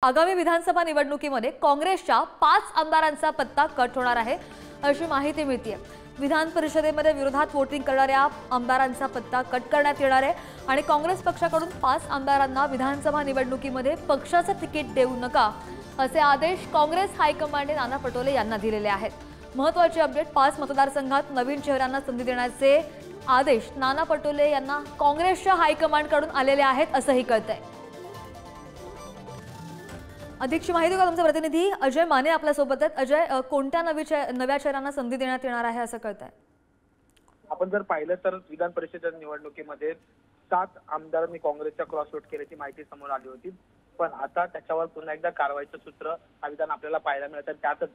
आगामी विधानसभा निवडणुकीमध्ये काँग्रेसच्या 5 आमदारांचा पत्ता कट होणार आहे अशी माहिती मिळते। विधान परिषदेमध्ये विरोधात वोटिंग करणाऱ्या आमदारांचा पत्ता कट करण्यात येणार आहे आणि काँग्रेस पक्षाकडून 5 आमदारांना विधानसभा निवडणुकीमध्ये पक्षाचं तिकीट देऊ नका असे आदेश काँग्रेस हायकमांडने नाना पटोले यांना दिलेले आहेत। महत्त्वाची अपडेट, 5 मतदारसंघात नवीन चेहऱ्यांना संधी देण्याचे आदेश नाना पटोले यांना काँग्रेसच्या हायकमांडकडून आलेले आहेत असंही कळतंय। अधिकची माहिती का तुमचे प्रतिनिधी अजय माने आपल्या सोबत आहेत। अजय, कोणत्या नव्या चेहऱ्यांना संधी देण्यात येणार आहे असं कळतंय? आपण जर पाहिलं तर विधान परिषद निवडणुकीमध्ये 7 आमदारांनी काँग्रेसच्या क्रॉसवोट केल्याची माहिती समोर आली होती, पण आता त्याच्यावर पुन्हा एकदा कारवाईचं सूत्र विधान आपल्याला पाहायला मिळतं। त्यातच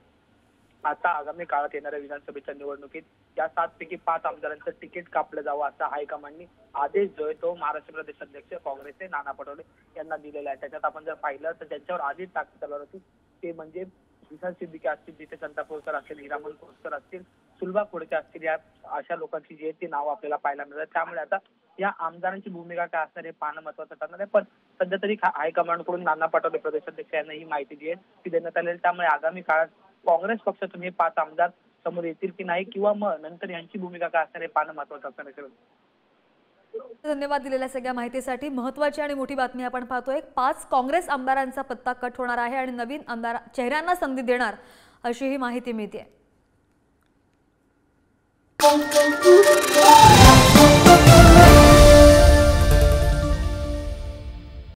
आता आगामी काळात येणाऱ्या विधानसभेच्या निवडणुकीत या 7 पैकी 5 आमदारांचं तिकीट कापलं जावं असा हायकमांडनी आदेश जो आहे तो महाराष्ट्र प्रदेश अध्यक्ष काँग्रेसचे नाना पटोले यांना दिलेला आहे। त्याच्यात आपण जर पाहिलं तर त्यांच्यावर आधीच ताकीद चालवली होती, ते म्हणजे विशाल सिद्दीकी असतील, जिथे संताप कोळकर असतील, हिरामन कोळकर असतील, सुलभा खोडके असतील, या अशा लोकांची जी आहे ती नावं आपल्याला पाहायला मिळतात। त्यामुळे आता या आमदारांची भूमिका काय असणार हे पाहणं महत्त्वाचं ठरणार आहे। पण सध्या तरी हायकमांडकडून नाना पटोले प्रदेश अध्यक्ष यांना ही माहिती जी आहे ती देण्यात आलेली, त्यामुळे आगामी काळात काँग्रेस पक्षातून हे 5 आमदार समोर येतील की नाही किंवा मग नंतर यांची भूमिका काय असणार हे पाहणं महत्त्वाचं असणार आहे। धन्यवाद दिलेल्या सगळ्या माहितीसाठी। महत्त्वाची आणि मोठी बातमी आपण पाहतोय, 5 काँग्रेस आमदारांचा पत्ता कट होणार आहे आणि नवीन आमदार चेहऱ्यांना संधी देणार अशी ही माहिती मिळते।